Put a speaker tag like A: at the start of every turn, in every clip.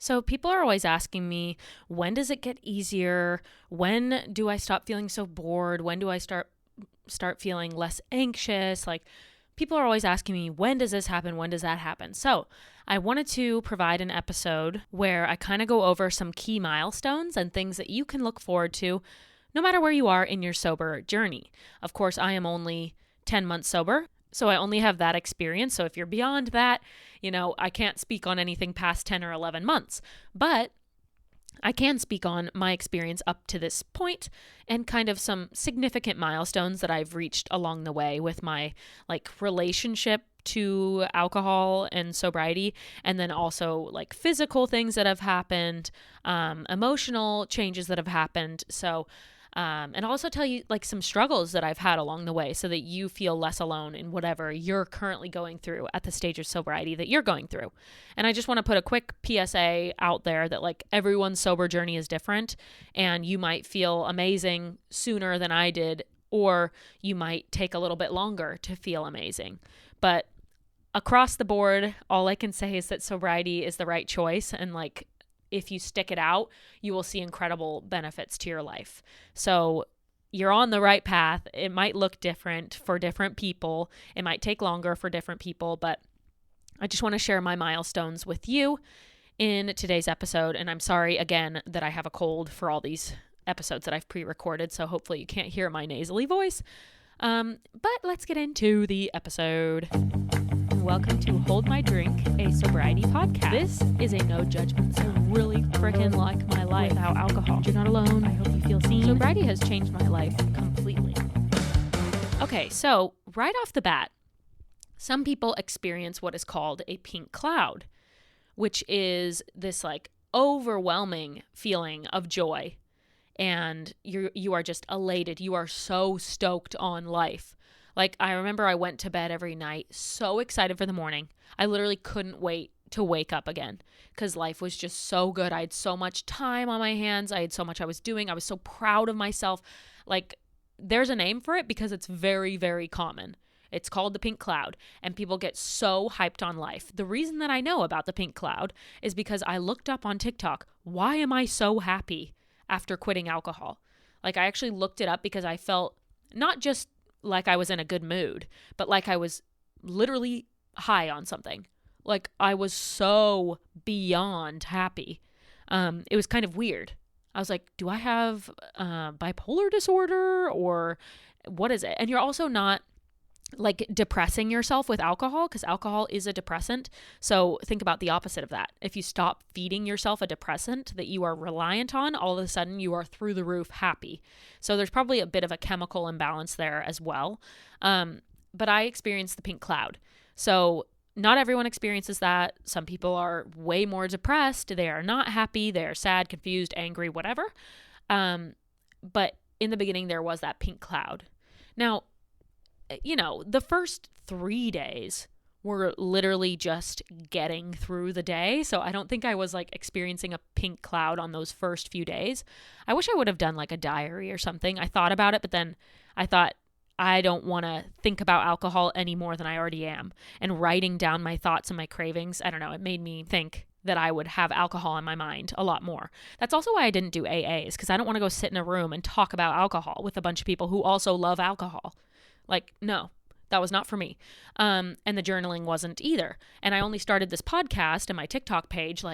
A: So people are always asking me, when does it get easier? When do I stop feeling so bored? When do I start feeling less anxious? Like, people are always asking me, when does this happen? When does that happen? So I wanted to provide an episode where I kind of go over some key milestones and things that you can look forward to no matter where you are in your sober journey. Of course, I am only 10 months sober, so I only have that experience. So if you're beyond that, I can't speak on anything past 10 or 11 months, but I can speak on my experience up to this point and kind of some significant milestones that I've reached along the way with my relationship to alcohol and sobriety, and then also physical things that have happened, emotional changes that have happened. So and I'll also tell you some struggles that I've had along the way so that you feel less alone in whatever you're currently going through at the stage of sobriety that you're going through. And I just want to put a quick PSA out there that everyone's sober journey is different, and you might feel amazing sooner than I did, or you might take a little bit longer to feel amazing. But across the board, all I can say is that sobriety is the right choice, and if you stick it out, you will see incredible benefits to your life. So you're on the right path. It might look different for different people. It might take longer for different people, but I just want to share my milestones with you in today's episode. And I'm sorry again that I have a cold for all these episodes that I've pre-recorded, so hopefully you can't hear my nasally voice. But let's get into the episode. Welcome to Hold My Drink, a sobriety podcast. This is a no judgment, so really freaking like my life without alcohol. You're not alone. I hope you feel seen. Sobriety has changed my life completely. Okay, so right off the bat, some people experience what is called a pink cloud, which is this overwhelming feeling of joy. And you are just elated. You are so stoked on life. I remember I went to bed every night so excited for the morning. I literally couldn't wait to wake up again because life was just so good. I had so much time on my hands. I had so much I was doing. I was so proud of myself. There's a name for it because it's very, very common. It's called the pink cloud, and people get so hyped on life. The reason that I know about the pink cloud is because I looked up on TikTok, why am I so happy after quitting alcohol? I actually looked it up because I felt not just I was in a good mood, but I was literally high on something. I was so beyond happy. It was kind of weird. I was like, do I have bipolar disorder or what is it? And you're also not depressing yourself with alcohol, because alcohol is a depressant. So think about the opposite of that. If you stop feeding yourself a depressant that you are reliant on, all of a sudden you are through the roof happy. So there's probably a bit of a chemical imbalance there as well. But I experienced the pink cloud. So not everyone experiences that. Some people are way more depressed. They are not happy. They are sad, confused, angry, whatever. But in the beginning, there was that pink cloud. Now, the first 3 days were literally just getting through the day. So I don't think I was experiencing a pink cloud on those first few days. I wish I would have done a diary or something. I thought about it, but then I thought I don't want to think about alcohol any more than I already am. And writing down my thoughts and my cravings, I don't know, it made me think that I would have alcohol in my mind a lot more. That's also why I didn't do AAs, because I don't want to go sit in a room and talk about alcohol with a bunch of people who also love alcohol. No, that was not for me. And the journaling wasn't either. And I only started this podcast and my TikTok page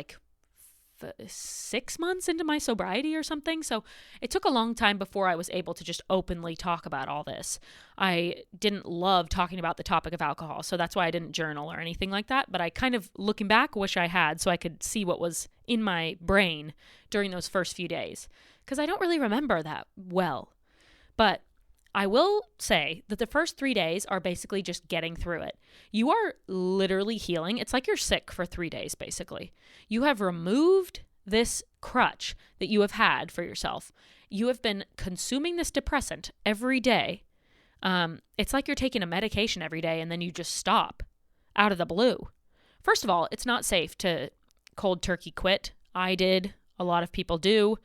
A: 6 months into my sobriety or something. So it took a long time before I was able to just openly talk about all this. I didn't love talking about the topic of alcohol, so that's why I didn't journal or anything like that. But I kind of, looking back, wish I had, so I could see what was in my brain during those first few days, because I don't really remember that well. But I will say that the first 3 days are basically just getting through it. You are literally healing. It's like you're sick for 3 days, basically. You have removed this crutch that you have had for yourself. You have been consuming this depressant every day. It's like you're taking a medication every day and then you just stop out of the blue. First of all, it's not safe to cold turkey quit. I did. A lot of people do.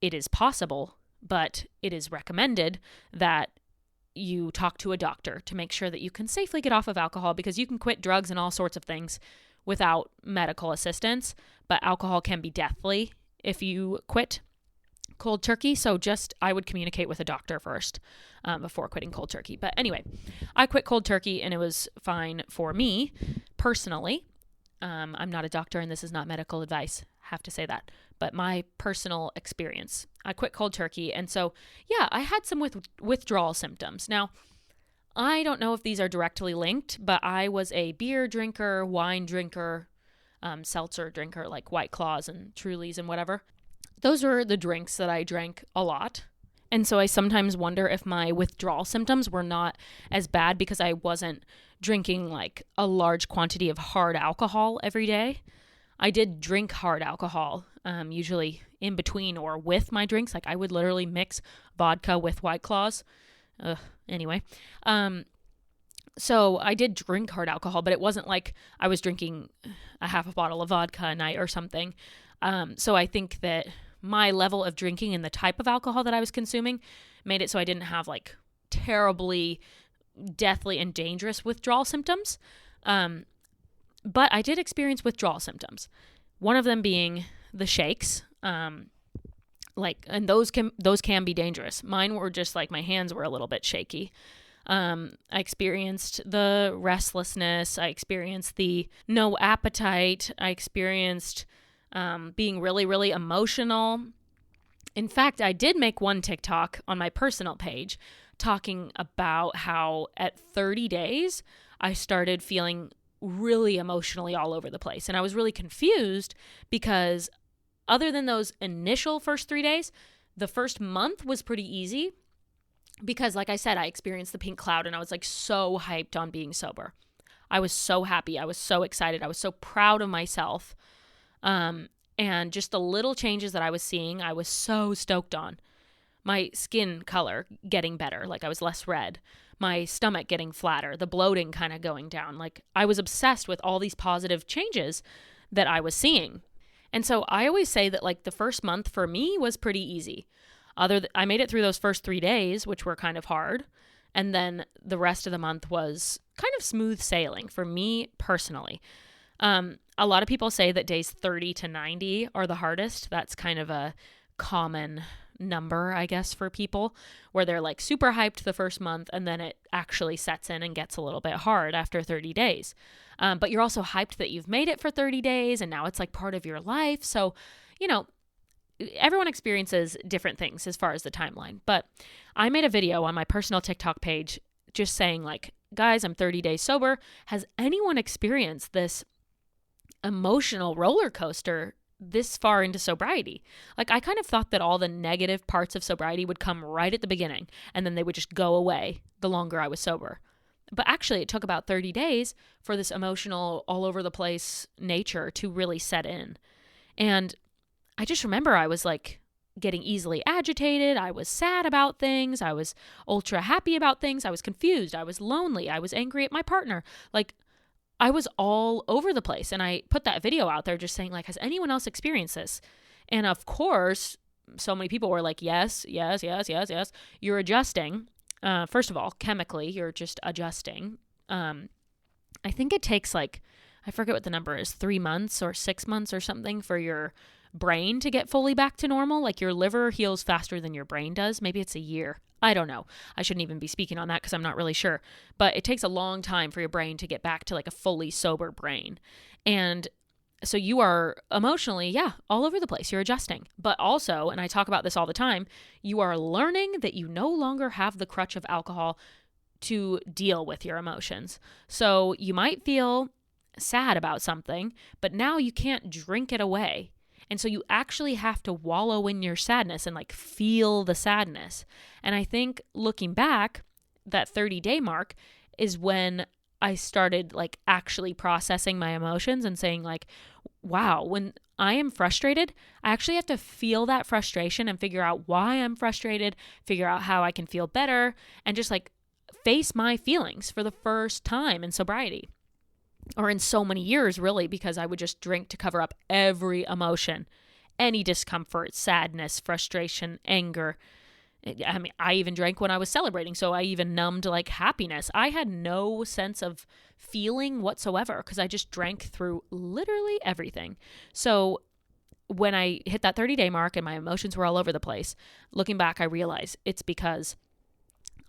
A: It is possible, but it is recommended that you talk to a doctor to make sure that you can safely get off of alcohol, because you can quit drugs and all sorts of things without medical assistance, but alcohol can be deathly if you quit cold turkey. So I would communicate with a doctor first before quitting cold turkey. But anyway, I quit cold turkey and it was fine for me personally. I'm not a doctor and this is not medical advice. Have to say that. But my personal experience, I quit cold turkey. And so, yeah, I had some withdrawal symptoms. Now, I don't know if these are directly linked, but I was a beer drinker, wine drinker, seltzer drinker, like White Claws and Trulies and whatever. Those were the drinks that I drank a lot. And so I sometimes wonder if my withdrawal symptoms were not as bad because I wasn't drinking like a large quantity of hard alcohol every day. I did drink hard alcohol, usually in between or with my drinks. Like I would literally mix vodka with White Claws. Anyway. So I did drink hard alcohol, but it wasn't like I was drinking a half a bottle of vodka a night or something. So I think that my level of drinking and the type of alcohol that I was consuming made it so I didn't have like terribly deathly and dangerous withdrawal symptoms. But I did experience withdrawal symptoms. One of them being the shakes. And those can be dangerous. Mine were just like my hands were a little bit shaky. I experienced the restlessness. I experienced the no appetite. I experienced being really, really emotional. In fact, I did make one TikTok on my personal page talking about how at 30 days, I started feeling really emotionally all over the place. And I was really confused because other than those initial first 3 days, the first month was pretty easy because, like I said, I experienced the pink cloud and I was like so hyped on being sober. I was so happy. I was so excited. I was so proud of myself. And just the little changes that I was seeing, I was so stoked on. My skin color getting better, like I was less red. My stomach getting flatter, the bloating kind of going down. Like I was obsessed with all these positive changes that I was seeing. And so I always say that like the first month for me was pretty easy. I made it through those first 3 days, which were kind of hard. And then the rest of the month was kind of smooth sailing for me personally. A lot of people say that days 30 to 90 are the hardest. That's kind of a common number, I guess, for people where they're like super hyped the first month and then it actually sets in and gets a little bit hard after 30 days. But you're also hyped that you've made it for 30 days and now it's like part of your life. So, everyone experiences different things as far as the timeline. But I made a video on my personal TikTok page just saying like, guys, I'm 30 days sober. Has anyone experienced this emotional roller coaster this far into sobriety? Like I kind of thought that all the negative parts of sobriety would come right at the beginning and then they would just go away the longer I was sober. But actually it took about 30 days for this emotional all over the place nature to really set in. And I just remember I was like getting easily agitated. I was sad about things. I was ultra happy about things. I was confused. I was lonely. I was angry at my partner. Like I was all over the place. And I put that video out there just saying like, has anyone else experienced this? And of course, so many people were like, yes. You're adjusting. First of all, chemically, you're just adjusting. I think it takes like, I forget what the number is, 3 months or 6 months or something for your brain to get fully back to normal. Like your liver heals faster than your brain does. Maybe it's a year. I don't know. I shouldn't even be speaking on that because I'm not really sure. But it takes a long time for your brain to get back to like a fully sober brain. And so you are emotionally, all over the place. You're adjusting. But also, and I talk about this all the time, you are learning that you no longer have the crutch of alcohol to deal with your emotions. So you might feel sad about something, but now you can't drink it away. And so you actually have to wallow in your sadness and like feel the sadness. And I think looking back, that 30-day mark is when I started like actually processing my emotions and saying like, wow, when I am frustrated, I actually have to feel that frustration and figure out why I'm frustrated, figure out how I can feel better, and just like face my feelings for the first time in sobriety. Or in so many years, really, because I would just drink to cover up every emotion, any discomfort, sadness, frustration, anger, I mean, I even drank when I was celebrating, so I even numbed like happiness. I had no sense of feeling whatsoever because I just drank through literally everything. So when I hit that 30-day mark and my emotions were all over the place, looking back, I realized it's because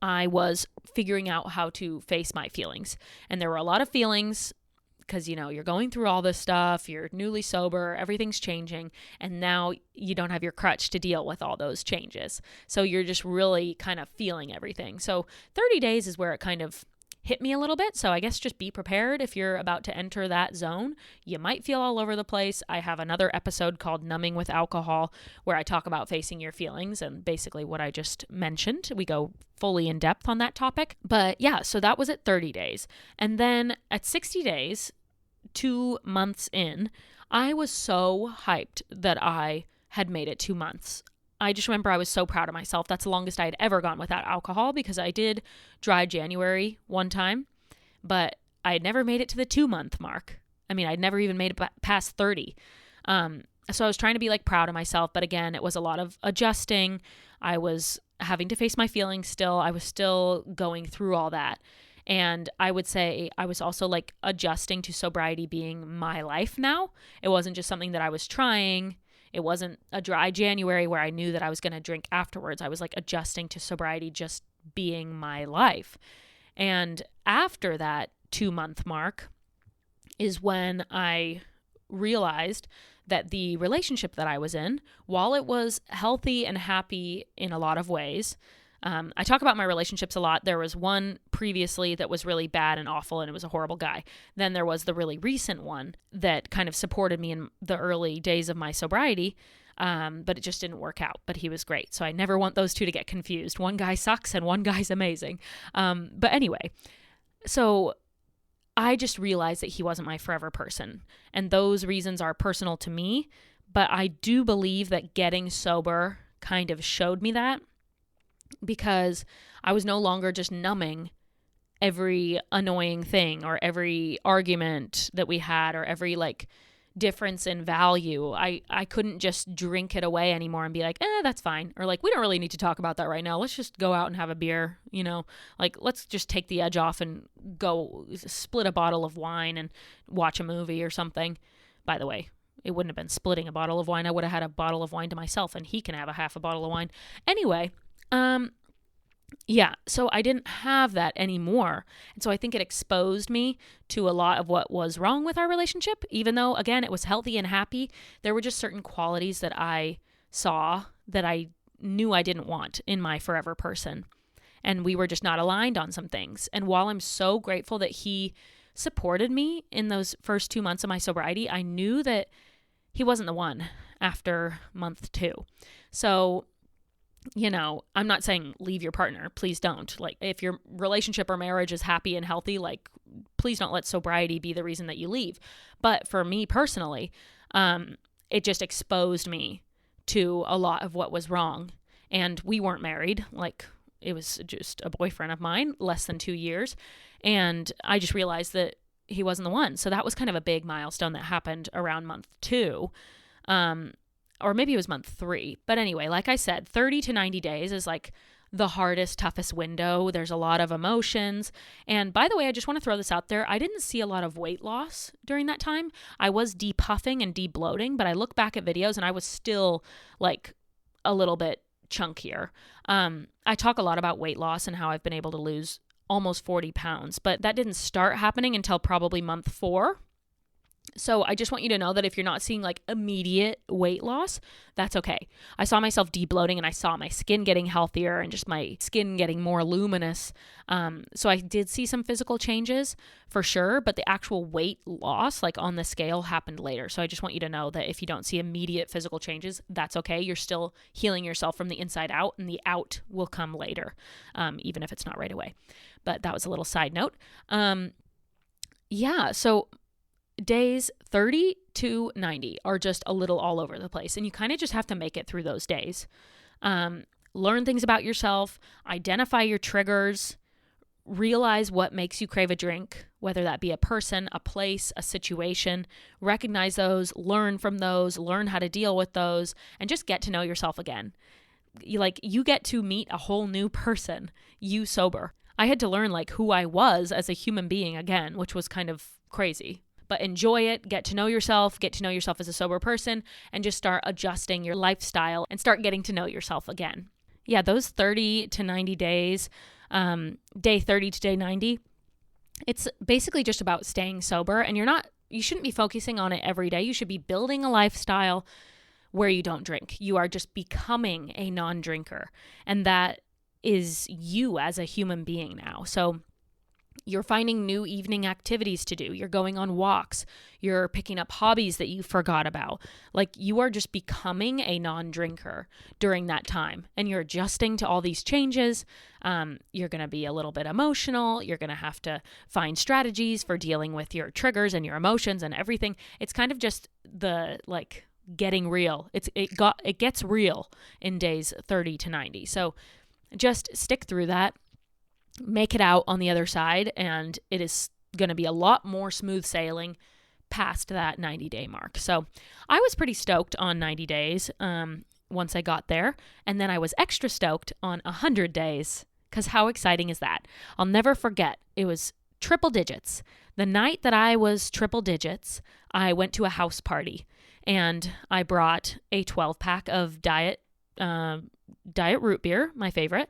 A: I was figuring out how to face my feelings. And there were a lot of feelings because, you're going through all this stuff, you're newly sober, everything's changing, and now you don't have your crutch to deal with all those changes. So you're just really kind of feeling everything. So 30 days is where it kind of hit me a little bit. So I guess just be prepared if you're about to enter that zone. You might feel all over the place. I have another episode called Numbing with Alcohol where I talk about facing your feelings and basically what I just mentioned. We go fully in depth on that topic. But yeah, so that was at 30 days. And then at 60 days, 2 months in, I was so hyped that I had made it 2 months. I just remember I was so proud of myself. That's the longest I had ever gone without alcohol because I did dry January one time, but I had never made it to the 2-month mark. I mean, I'd never even made it past 30. So I was trying to be like proud of myself, but again, it was a lot of adjusting. I was having to face my feelings still. I was still going through all that. And I would say I was also like adjusting to sobriety being my life now. It wasn't just something that I was trying. It wasn't a dry January where I knew that I was going to drink afterwards. I was like adjusting to sobriety just being my life. And after that 2-month mark is when I realized that the relationship that I was in, while it was healthy and happy in a lot of ways, I talk about my relationships a lot. There was one previously that was really bad and awful, and it was a horrible guy. Then there was the really recent one that kind of supported me in the early days of my sobriety, but it just didn't work out. But he was great. So I never want those two to get confused. One guy sucks and one guy's amazing. But anyway, so I just realized that he wasn't my forever person. And those reasons are personal to me. But I do believe that getting sober kind of showed me that, because I was no longer just numbing every annoying thing or every argument that we had or every like difference in value. I couldn't just drink it away anymore and be like, that's fine. Or like, we don't really need to talk about that right now. Let's just go out and have a beer, like let's just take the edge off and go split a bottle of wine and watch a movie or something. By the way, it wouldn't have been splitting a bottle of wine. I would have had a bottle of wine to myself and he can have a half a bottle of wine. Anyway, so I didn't have that anymore. And so I think it exposed me to a lot of what was wrong with our relationship. Even though, again, it was healthy and happy, there were just certain qualities that I saw that I knew I didn't want in my forever person. And we were just not aligned on some things. And while I'm so grateful that he supported me in those first 2 months of my sobriety, I knew that he wasn't the one after month 2. So I'm not saying leave your partner. Please don't. Like, if your relationship or marriage is happy and healthy, like, please don't let sobriety be the reason that you leave. But for me personally, it just exposed me to a lot of what was wrong. And we weren't married. Like, it was just a boyfriend of mine, less than 2 years. And I just realized that he wasn't the one. So that was kind of a big milestone that happened around month 2. Or maybe it was month 3. But anyway, like I said, 30 to 90 days is like the hardest, toughest window. There's a lot of emotions. And by the way, I just want to throw this out there. I didn't see a lot of weight loss during that time. I was depuffing and debloating, but I look back at videos and I was still like a little bit chunkier. I talk a lot about weight loss and how I've been able to lose almost 40 pounds, but that didn't start happening until probably month 4. So I just want you to know that if you're not seeing like immediate weight loss, that's okay. I saw myself debloating and I saw my skin getting healthier and just my skin getting more luminous. So I did see some physical changes for sure, but the actual weight loss, like on the scale, happened later. So I just want you to know that if you don't see immediate physical changes, that's okay. You're still healing yourself from the inside out, and the out will come later, even if it's not right away. But that was a little side note. So days 30 to 90 are just a little all over the place, and you kind of just have to make it through those days. Learn things about yourself, identify your triggers, realize what makes you crave a drink, whether that be a person, a place, a situation. Recognize those, learn from those, learn how to deal with those, and just get to know yourself again. you get to meet a whole new person, you sober. I had to learn like who I was as a human being again, which was kind of crazy. But enjoy it, get to know yourself as a sober person, and just start adjusting your lifestyle and start getting to know yourself again. Yeah, those 30 to 90 days, day 30 to day 90, it's basically just about staying sober, and you shouldn't be focusing on it every day. You should be building a lifestyle where you don't drink. You are just becoming a non-drinker, and that is you as a human being now. So you're finding new evening activities to do. You're going on walks. You're picking up hobbies that you forgot about. Like, you are just becoming a non-drinker during that time. And you're adjusting to all these changes. You're going to be a little bit emotional. You're going to have to find strategies for dealing with your triggers and your emotions and everything. It's kind of just the getting real. It gets real in days 30 to 90. So just stick through that. Make it out on the other side, and it is going to be a lot more smooth sailing past that 90-day mark. So I was pretty stoked on 90 days once I got there, and then I was extra stoked on 100 days, because how exciting is that? I'll never forget. It was triple digits. The night that I was triple digits, I went to a house party, and I brought a 12-pack of diet root beer, my favorite.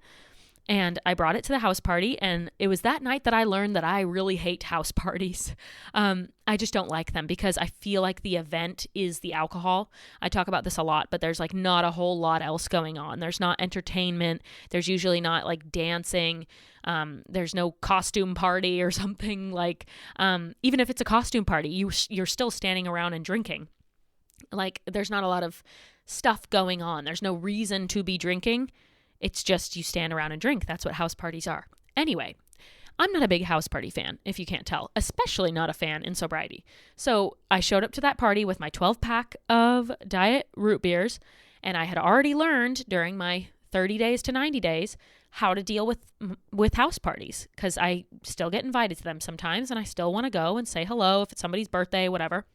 A: And I brought it to the house party, and it was that night that I learned that I really hate house parties. I just don't like them because I feel like the event is the alcohol. I talk about this a lot, but there's not a whole lot else going on. There's not entertainment. There's usually not dancing. There's no costume party or something even if it's a costume party, you're still standing around and drinking. There's not a lot of stuff going on. There's no reason to be drinking. It's just you stand around and drink. That's what house parties are. Anyway, I'm not a big house party fan, if you can't tell, especially not a fan in sobriety. So I showed up to that party with my 12-pack of diet root beers, and I had already learned during my 30 days to 90 days how to deal with house parties, because I still get invited to them sometimes, and I still want to go and say hello if it's somebody's birthday, whatever.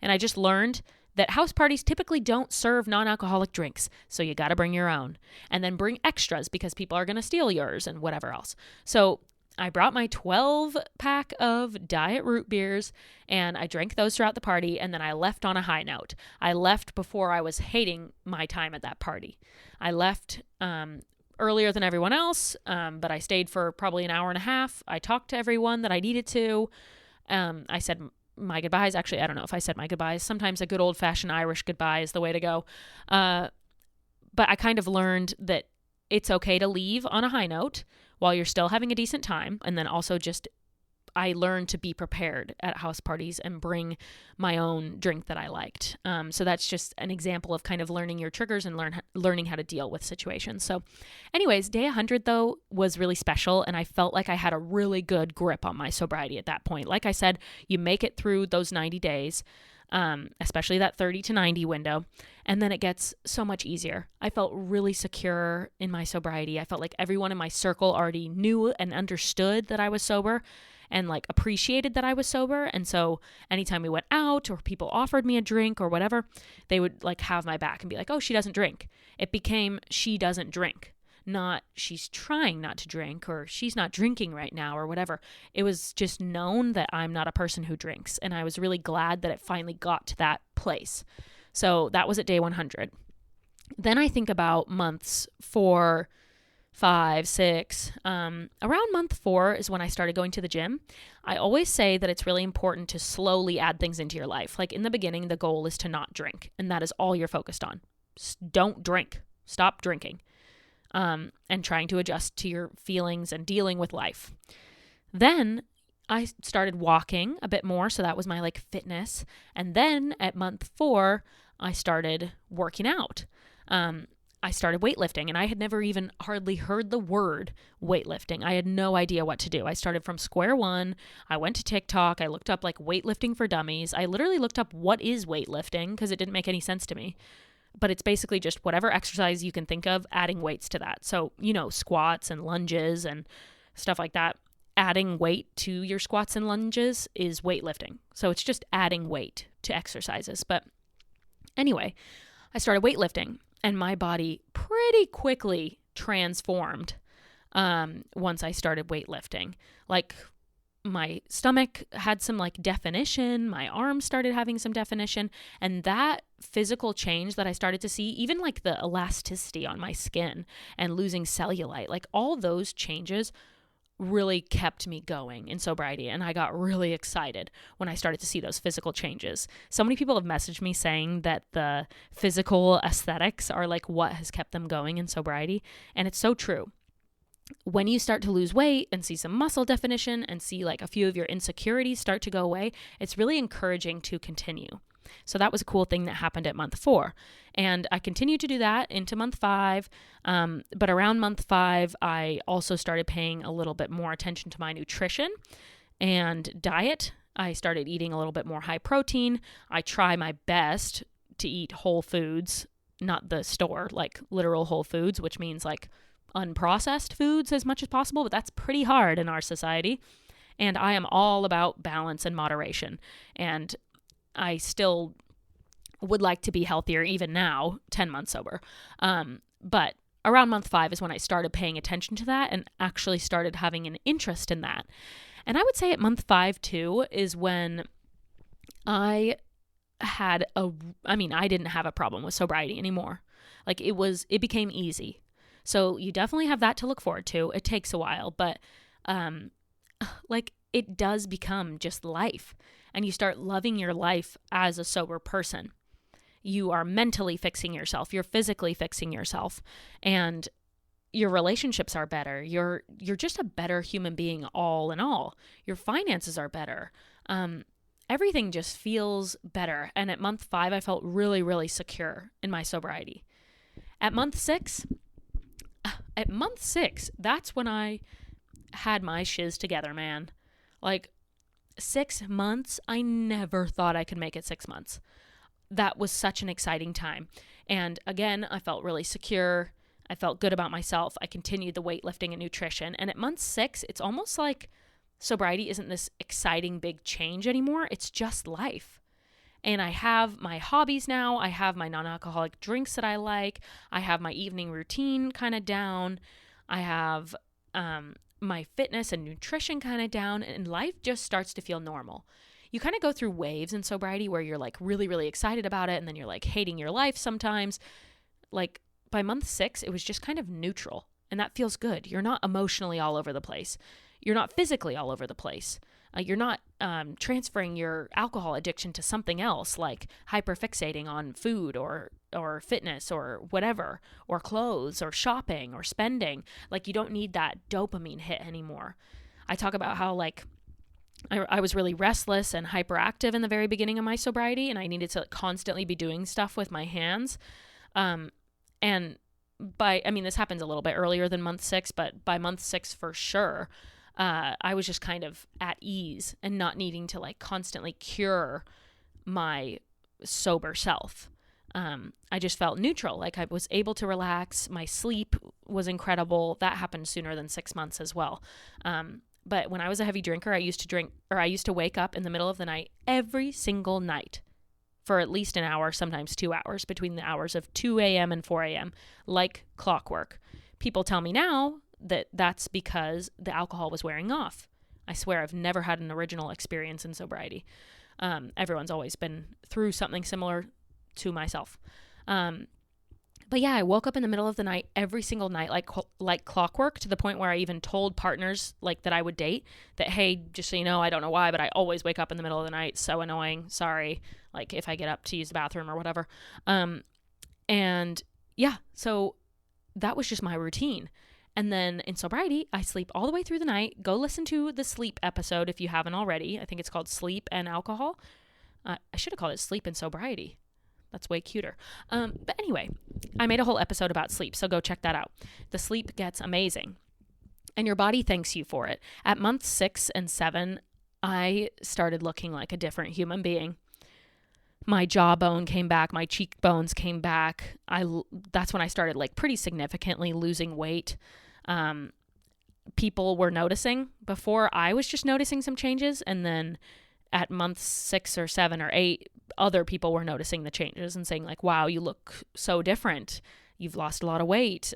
A: And I just learned that house parties typically don't serve non-alcoholic drinks, so you got to bring your own. And then bring extras because people are going to steal yours and whatever else. So I brought my 12-pack of diet root beers, and I drank those throughout the party, and then I left on a high note. I left before I was hating my time at that party. I left earlier than everyone else, but I stayed for probably an hour and a half. I talked to everyone that I needed to. I said my goodbyes. Actually, I don't know if I said my goodbyes. Sometimes a good old-fashioned Irish goodbye is the way to go. But I kind of learned that it's okay to leave on a high note while you're still having a decent time. And then also I learned to be prepared at house parties and bring my own drink that I liked. So that's just an example of kind of learning your triggers and learning how to deal with situations. So anyways, day 100 though was really special, and I felt like I had a really good grip on my sobriety at that point. Like I said, you make it through those 90 days, especially that 30 to 90 window, and then it gets so much easier. I felt really secure in my sobriety. I felt like everyone in my circle already knew and understood that I was sober, and appreciated that I was sober. And so anytime we went out or people offered me a drink or whatever, they would have my back and be like, oh, she doesn't drink. It became she doesn't drink, not she's trying not to drink or she's not drinking right now or whatever. It was just known that I'm not a person who drinks. And I was really glad that it finally got to that place. So that was at day 100. Then I think about months 4, 5, 6, around month 4 is when I started going to the gym. I always say that it's really important to slowly add things into your life. In the beginning, the goal is to not drink, and that is all you're focused on. Don't drink. Stop drinking. And trying to adjust to your feelings and dealing with life. Then I started walking a bit more, so that was my fitness. And then at month 4, I started working out. I started weightlifting, and I had never even hardly heard the word weightlifting. I had no idea what to do. I started from square one. I went to TikTok. I looked up weightlifting for dummies. I literally looked up what is weightlifting because it didn't make any sense to me. But it's basically just whatever exercise you can think of, adding weights to that. So, squats and lunges and stuff like that. Adding weight to your squats and lunges is weightlifting. So it's just adding weight to exercises. But anyway, I started weightlifting. And my body pretty quickly transformed once I started weightlifting. Like, my stomach had some like definition, my arms started having some definition, and that physical change that I started to see, even like the elasticity on my skin and losing cellulite, like all those changes really kept me going in sobriety. And I got really excited when I started to see those physical changes. So many people have messaged me saying that the physical aesthetics are like what has kept them going in sobriety. And it's so true. When you start to lose weight and see some muscle definition and see like a few of your insecurities start to go away, it's really encouraging to continue. So that was a cool thing that happened at month 4. And I continued to do that into month 5. But around month 5, I also started paying a little bit more attention to my nutrition and diet. I started eating a little bit more high protein. I try my best to eat whole foods, not the store, like literal whole foods, which means like unprocessed foods as much as possible, but that's pretty hard in our society. And I am all about balance and moderation. And I still would like to be healthier even now, 10 months sober. But around month 5 is when I started paying attention to that and actually started having an interest in that. And I would say at month 5 too is when I didn't have a problem with sobriety anymore. Like it became easy. So you definitely have that to look forward to. It takes a while, but like it does become just life. And you start loving your life as a sober person. You are mentally fixing yourself. You're physically fixing yourself. And your relationships are better. You're just a better human being all in all. Your finances are better. Everything just feels better. And at month 5, I felt really, really secure in my sobriety. At month 6, that's when I had my shiz together, man. Like 6 months, I never thought I could make it 6 months. That was such an exciting time. And again, I felt really secure. I felt good about myself. I continued the weightlifting and nutrition. And at month 6, it's almost like sobriety isn't this exciting big change anymore. It's just life. And I have my hobbies now. I have my non-alcoholic drinks that I like. I have my evening routine kind of down. I have my fitness and nutrition kind of down. And life just starts to feel normal. You kind of go through waves in sobriety where you're like really, really excited about it. And then you're like hating your life sometimes. Like by month 6, it was just kind of neutral. And that feels good. You're not emotionally all over the place. You're not physically all over the place. You're not transferring your alcohol addiction to something else, like hyperfixating on food or fitness or whatever, or clothes or shopping or spending. Like you don't need that dopamine hit anymore. I talk about how like I was really restless and hyperactive in the very beginning of my sobriety, and I needed to constantly be doing stuff with my hands. This happens a little bit earlier than month 6, but by month 6 for sure, I was just kind of at ease and not needing to like constantly cure my sober self. I just felt neutral. Like I was able to relax. My sleep was incredible. That happened sooner than 6 months as well. But when I was a heavy drinker, I used to wake up in the middle of the night every single night for at least an hour, sometimes 2 hours, between the hours of 2 a.m. and 4 a.m., like clockwork. People tell me now that that's because the alcohol was wearing off. I swear I've never had an original experience in sobriety. Everyone's always been through something similar to myself. But yeah, I woke up in the middle of the night every single night, like clockwork, to the point where I even told partners like that I would date that, hey, just so you know, I don't know why, but I always wake up in the middle of the night. So annoying. Sorry. Like if I get up to use the bathroom or whatever. And yeah, so that was just my routine. And then in sobriety, I sleep all the way through the night. Go listen to the sleep episode if you haven't already. I think it's called Sleep and Alcohol. I should have called it Sleep and Sobriety. That's way cuter. But anyway, I made a whole episode about sleep, so go check that out. The sleep gets amazing, and your body thanks you for it. At month 6 and 7, I started looking like a different human being. My jawbone came back. My cheekbones came back. That's when I started like pretty significantly losing weight. People were noticing. Before, I was just noticing some changes, and then at month 6 or 7 or 8, other people were noticing the changes and saying like, wow, you look so different. you've lost a lot of weight.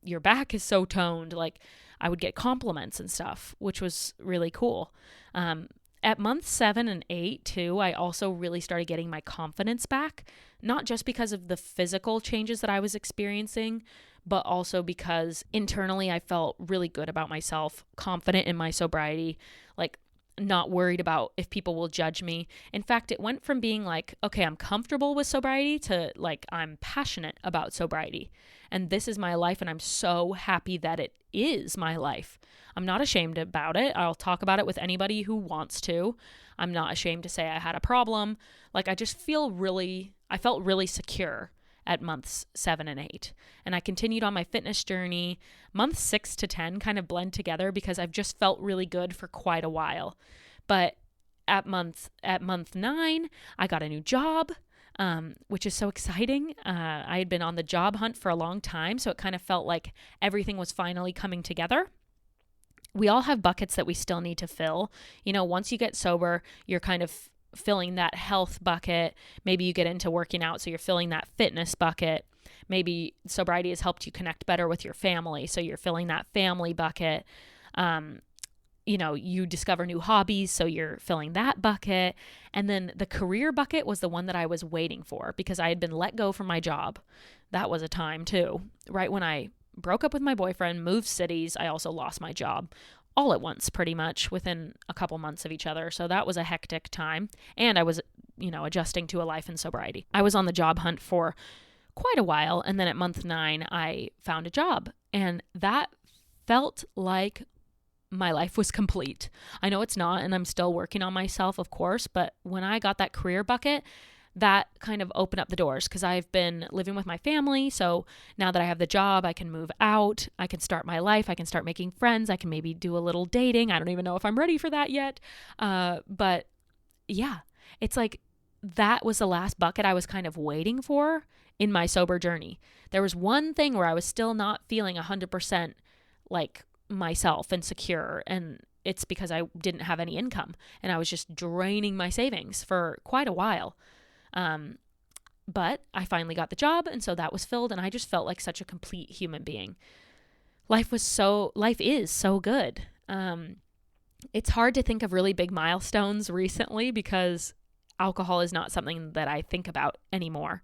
A: Your back is so toned. Like, I would get compliments and stuff, which was really cool. At month 7 and 8 too, I also really started getting my confidence back, not just because of the physical changes that I was experiencing, but also because internally I felt really good about myself, confident in my sobriety, like not worried about if people will judge me. In fact, it went from being like, okay, I'm comfortable with sobriety to like, I'm passionate about sobriety. And this is my life, and I'm so happy that it is my life. I'm not ashamed about it. I'll talk about it with anybody who wants to. I'm not ashamed to say I had a problem. Like, I felt really secure at months 7 and 8. And I continued on my fitness journey. Months 6 to 10 kind of blend together because I've just felt really good for quite a while. But at month 9, I got a new job, which is so exciting. I had been on the job hunt for a long time, so it kind of felt like everything was finally coming together. We all have buckets that we still need to fill. You know, once you get sober, you're kind of filling that health bucket. Maybe you get into working out, so you're filling that fitness bucket. Maybe sobriety has helped you connect better with your family, so you're filling that family bucket. You know, you discover new hobbies, so you're filling that bucket. And then the career bucket was the one that I was waiting for because I had been let go from my job. That was a time too. Right when I broke up with my boyfriend, moved cities, I also lost my job all at once, pretty much within a couple months of each other. So that was a hectic time. And I was, adjusting to a life in sobriety. I was on the job hunt for quite a while. And then at month 9, I found a job. And that felt like my life was complete. I know it's not, and I'm still working on myself, of course. But when I got that career bucket, that kind of opened up the doors because I've been living with my family. So now that I have the job, I can move out. I can start my life. I can start making friends. I can maybe do a little dating. I don't even know if I'm ready for that yet. But yeah, it's like that was the last bucket I was kind of waiting for in my sober journey. There was one thing where I was still not feeling 100% like myself and secure, and it's because I didn't have any income and I was just draining my savings for quite a while. But I finally got the job, and so that was filled, and I just felt like such a complete human being. Life is so good. It's hard to think of really big milestones recently because alcohol is not something that I think about anymore,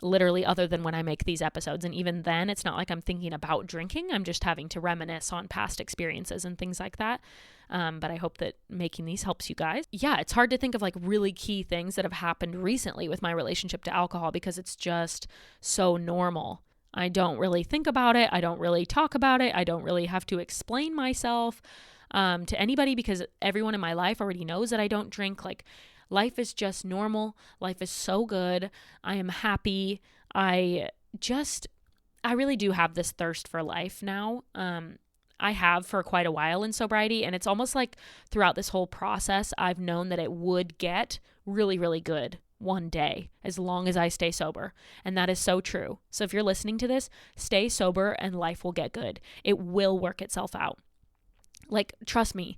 A: literally, other than when I make these episodes. And even then, it's not like I'm thinking about drinking. I'm just having to reminisce on past experiences and things like that. But I hope that making these helps you guys. Yeah, it's hard to think of like really key things that have happened recently with my relationship to alcohol because it's just so normal. I don't really think about it. I don't really talk about it. I don't really have to explain myself to anybody because everyone in my life already knows that I don't drink. Like, life is just normal. Life is so good. I am happy. I really do have this thirst for life now. I have for quite a while in sobriety, and it's almost like throughout this whole process, I've known that it would get really, really good one day as long as I stay sober. And that is so true. So if you're listening to this, stay sober and life will get good. It will work itself out. Like, trust me,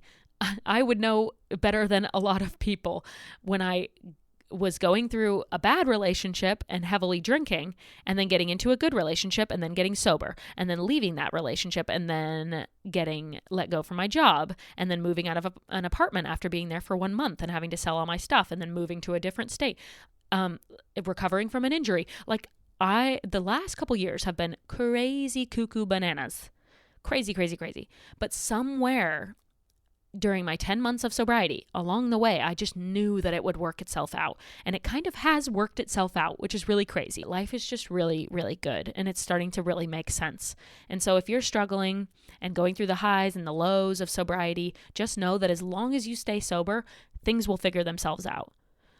A: I would know better than a lot of people when I was going through a bad relationship and heavily drinking and then getting into a good relationship and then getting sober and then leaving that relationship and then getting let go from my job and then moving out of an apartment after being there for 1 month and having to sell all my stuff and then moving to a different state, recovering from an injury. Like, the last couple years have been crazy cuckoo bananas. Crazy, crazy, crazy. But somewhere during my 10 months of sobriety, along the way, I just knew that it would work itself out. And it kind of has worked itself out, which is really crazy. Life is just really, really good. And it's starting to really make sense. And so if you're struggling and going through the highs and the lows of sobriety, just know that as long as you stay sober, things will figure themselves out.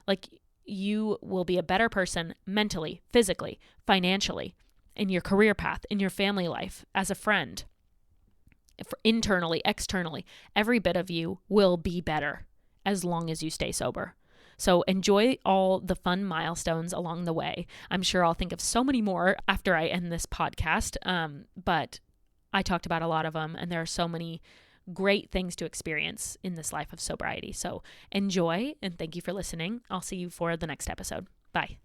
A: Like, you will be a better person mentally, physically, financially, in your career path, in your family life, as a friend. Internally, externally, every bit of you will be better as long as you stay sober. So enjoy all the fun milestones along the way. I'm sure I'll think of so many more after I end this podcast, but I talked about a lot of them, and there are so many great things to experience in this life of sobriety. So enjoy, and thank you for listening. I'll see you for the next episode. Bye.